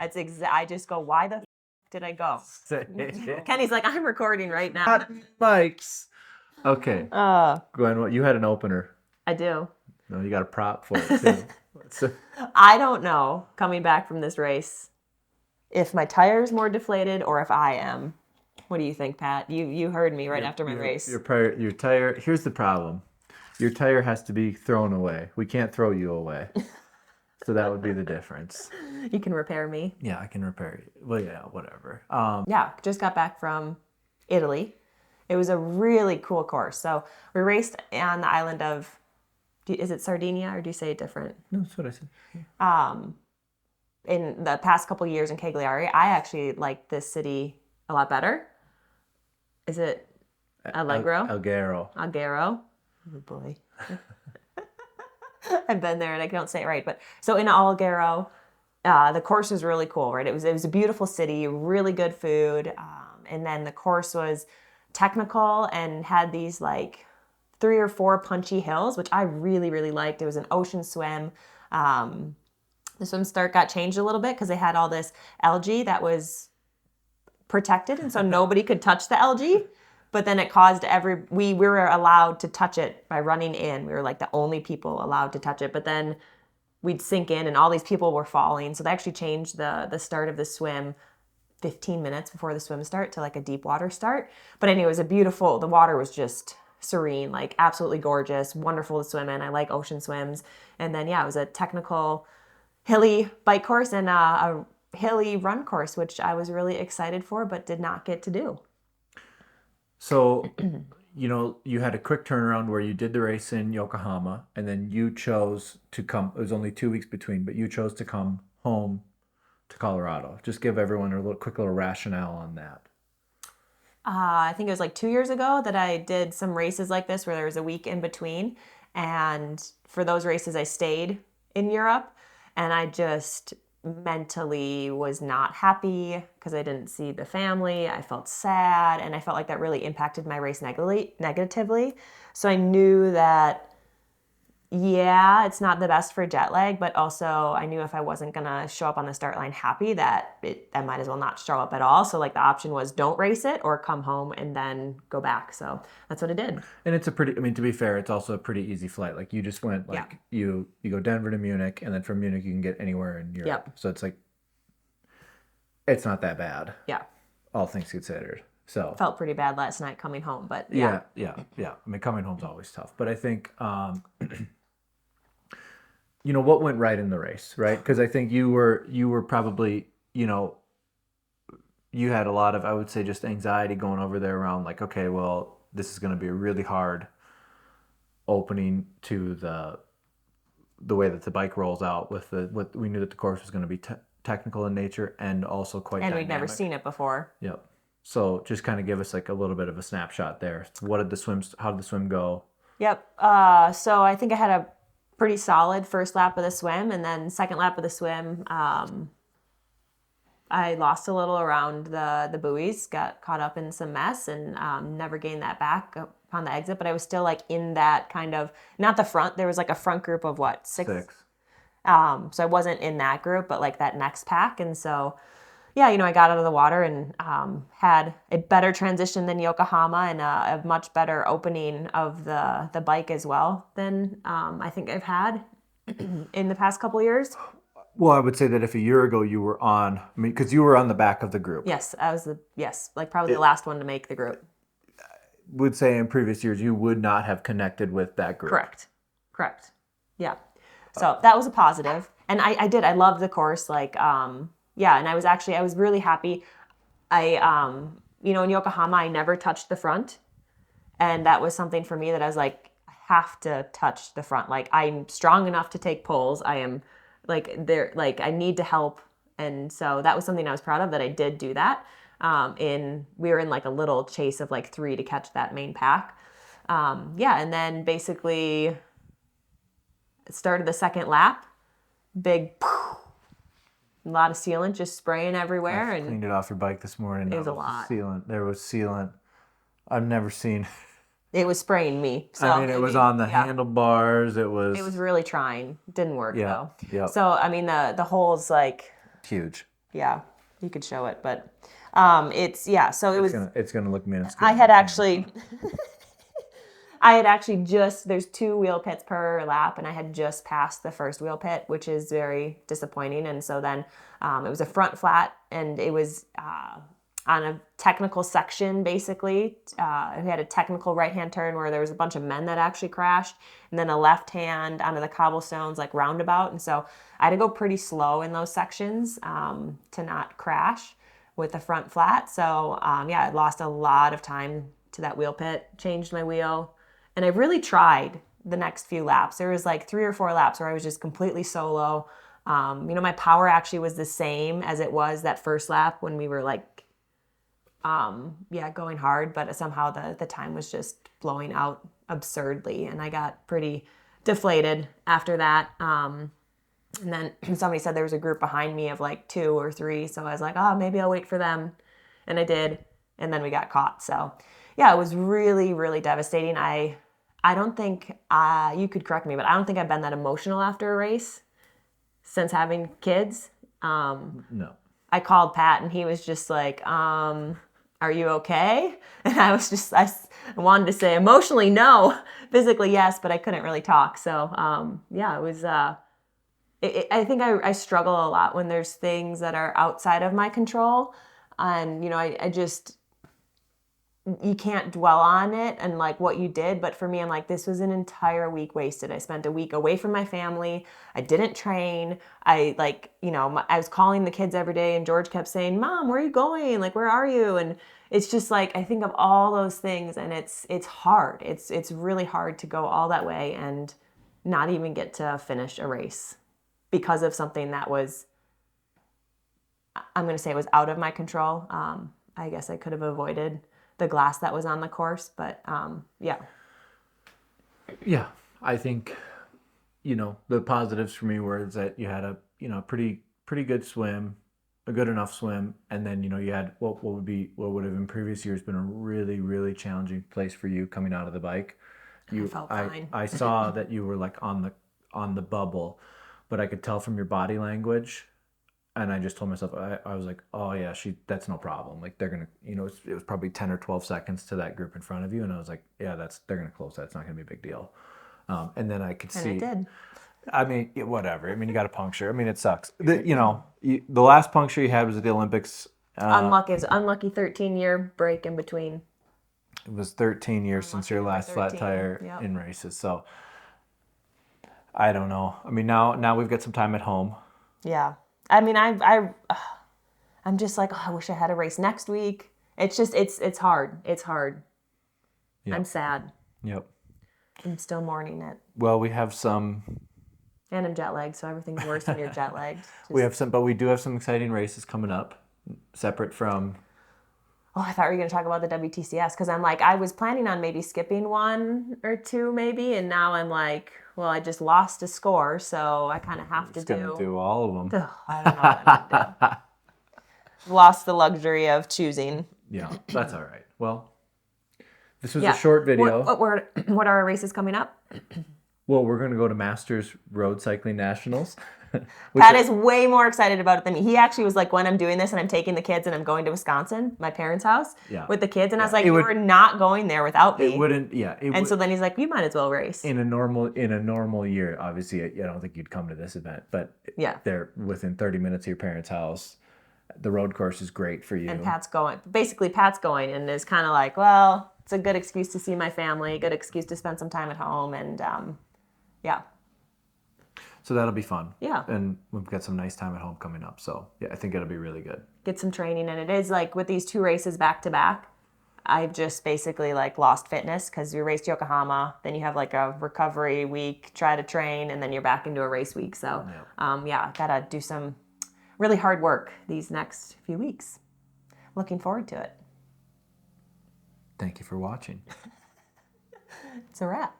I just go, why the did I go? Kenny's like, I'm recording right now. Hot mics. Okay. Gwen, you had an opener. I do. No, you got a prop for it too. I don't know, coming back from this race, if my tire's more deflated or if I am. What do you think, Pat? You heard me after my race. Your tire. Here's the problem. Your tire has to be thrown away. We can't throw you away. So that would be the difference. You can repair me. Yeah, I can repair you. Well, yeah, whatever. Yeah, just got back from Italy. It was a really cool course. So we raced on the island of, is it Sardinia or do you say it different? No, that's what I said. In the past couple years in Cagliari, I actually like this city a lot better. Is it Alghero? Alghero. Oh boy. I've been there and I don't say it right. But so in Alghero, the course was really cool, right? It was a beautiful city, really good food. And then the course was technical and had these like 3 or 4 punchy hills, which I really, really liked. It was an ocean swim. The swim start got changed a little bit because they had all this algae that was protected. And so nobody could touch the algae. But then it caused we were allowed to touch it by running in. We were like the only people allowed to touch it. But then we'd sink in and all these people were falling. So they actually changed the start of the swim 15 minutes before the swim start to like a deep water start. But anyway, the water was just serene, like absolutely gorgeous, wonderful to swim in. I like ocean swims. And then, yeah, it was a technical hilly bike course and a hilly run course, which I was really excited for, but did not get to do. So, you had a quick turnaround where you did the race in Yokohama, and then you chose to come. It was only 2 weeks between, but you chose to come home to Colorado. Just give everyone a quick little rationale on that. I think it was like 2 years ago that I did some races like this where there was a week in between. And for those races, I stayed in Europe, and I just mentally was not happy because I didn't see the family. I felt sad, and I felt like that really impacted my race negatively. So I knew that, yeah, it's not the best for jet lag, but also I knew if I wasn't going to show up on the start line happy, that I might as well not show up at all. So like the option was don't race it or come home and then go back. So that's what I did. And it's to be fair, it's also a pretty easy flight. Like you just went you go Denver to Munich, and then from Munich you can get anywhere in Europe. Yep. So it's like, it's not that bad. Yeah. All things considered. So felt pretty bad last night coming home, but yeah. Coming home's always tough, but I think, what went right in the race, right? Because I think you were probably, you had a lot of, I would say, just anxiety going over there around like, okay, well, this is going to be a really hard opening to the way that the bike rolls out with what we knew that the course was going to be technical in nature and also quite dynamic. We'd never seen it before. Yep. So just kind of give us like a little bit of a snapshot there. How did the swim go? Yep. So I think I had a pretty solid first lap of the swim, and then second lap of the swim, I lost a little around the buoys, got caught up in some mess, and never gained that back upon the exit. But I was still like in that kind of, not the front. There was like a front group of what, six? So I wasn't in that group, but like that next pack, and so. Yeah, I got out of the water and had a better transition than Yokohama and a much better opening of the bike as well than I think I've had in the past couple of years. Well, I would say that if a year ago you were on, because you were on the back of the group. Yes, I was probably the last one to make the group. Would say in previous years you would not have connected with that group. Correct. Yeah. So that was a positive. And I loved the course, like... Yeah, and I was really happy. In Yokohama, I never touched the front. And that was something for me that I was like, I have to touch the front. Like, I'm strong enough to take pulls. I am, I need to help. And so that was something I was proud of, that I did do that. We were in like a little chase of like 3 to catch that main pack. And then basically started the second lap. Big... A lot of sealant just spraying everywhere. I cleaned it off your bike this morning. It was a lot. There was sealant. I've never seen. It was spraying me. So it was on the handlebars. It was really trying. Didn't work though. Yeah. So the hole's like huge. Yeah, you could show it, but so it was. It's gonna look minuscule. I had actually just, there's 2 wheel pits per lap, and I had just passed the first wheel pit, which is very disappointing. And so then it was a front flat, and it was on a technical section, basically. We had a technical right-hand turn where there was a bunch of men that actually crashed, and then a left-hand onto the cobblestones, like roundabout. And so I had to go pretty slow in those sections to not crash with the front flat. So I lost a lot of time to that wheel pit, changed my wheel. And I really tried the next few laps. There was like 3 or 4 laps where I was just completely solo. My power actually was the same as it was that first lap when we were like, going hard, but somehow the time was just blowing out absurdly. And I got pretty deflated after that. And then somebody said there was a group behind me of like 2 or 3. So I was like, oh, maybe I'll wait for them. And I did. And then we got caught. So yeah, it was really, really devastating. I don't think, you could correct me, but I don't think I've been that emotional after a race since having kids. No. I called Pat and he was just like, are you okay? And I wanted to say emotionally, no, physically, yes, but I couldn't really talk. So it was, I think I struggle a lot when there's things that are outside of my control. And, I just, you can't dwell on it and like what you did. But for me, I'm like, this was an entire week wasted. I spent a week away from my family. I didn't train. I was calling the kids every day and George kept saying, Mom, where are you going? Like, where are you? And it's just like, I think of all those things and it's hard. It's really hard to go all that way and not even get to finish a race because of something that was, I'm going to say it was out of my control. I guess I could have avoided the glass that was on the course, but yeah. I think the positives for me were that you had a pretty good swim, a good enough swim, and then you had what would have in previous years been a really, really challenging place for you coming out of the bike. I felt fine. I saw that you were like on the bubble, but I could tell from your body language. And I just told myself, I was like, oh yeah, that's no problem. Like they're going to, it was probably 10 or 12 seconds to that group in front of you. And I was like, yeah, they're going to close that. It's not going to be a big deal. And then I could see. And it did. I mean, whatever. I mean, you got a puncture. I mean, it sucks. The last puncture you had was at the Olympics. Unlucky. It's an unlucky 13-year break in between. It was 13 years since your last flat tire in races. So I don't know. I mean, now we've got some time at home. Yeah. I mean, I'm just like, oh, I wish I had a race next week. It's just, it's hard. It's hard. Yep. I'm sad. Yep. I'm still mourning it. Well, we have some. And I'm jet lagged, so everything's worse when you're jet lagged. But we do have some exciting races coming up, separate from. Oh, I thought we were going to talk about the WTCS because I'm like, I was planning on maybe skipping 1 or 2 maybe, and now I'm like, well, I just lost a score, so I kind of have to do all of them. Ugh, I don't know what I'm going to do. Lost the luxury of choosing. Yeah, that's all right. Well, this was a short video. What are our races coming up? Well, we're going to go to Masters Road Cycling Nationals. Pat is way more excited about it than me. He actually was like, when I'm doing this and I'm taking the kids and I'm going to Wisconsin, my parents' house, with the kids. And I was like, you're not going there without me. It wouldn't, yeah. So then he's like, you might as well race. In a normal year, obviously, I don't think you'd come to this event. But they're within 30 minutes of your parents' house. The road course is great for you. And Pat's going. Basically, Pat's going and is kind of like, well, it's a good excuse to see my family, good excuse to spend some time at home. And so that'll be fun. Yeah. And we've got some nice time at home coming up. So, yeah, I think it'll be really good. Get some training. And it is like with these 2 races back to back, I've just basically like lost fitness because you raced Yokohama, then you have like a recovery week, try to train, and then you're back into a race week. So, gotta do some really hard work these next few weeks. Looking forward to it. Thank you for watching. It's a wrap.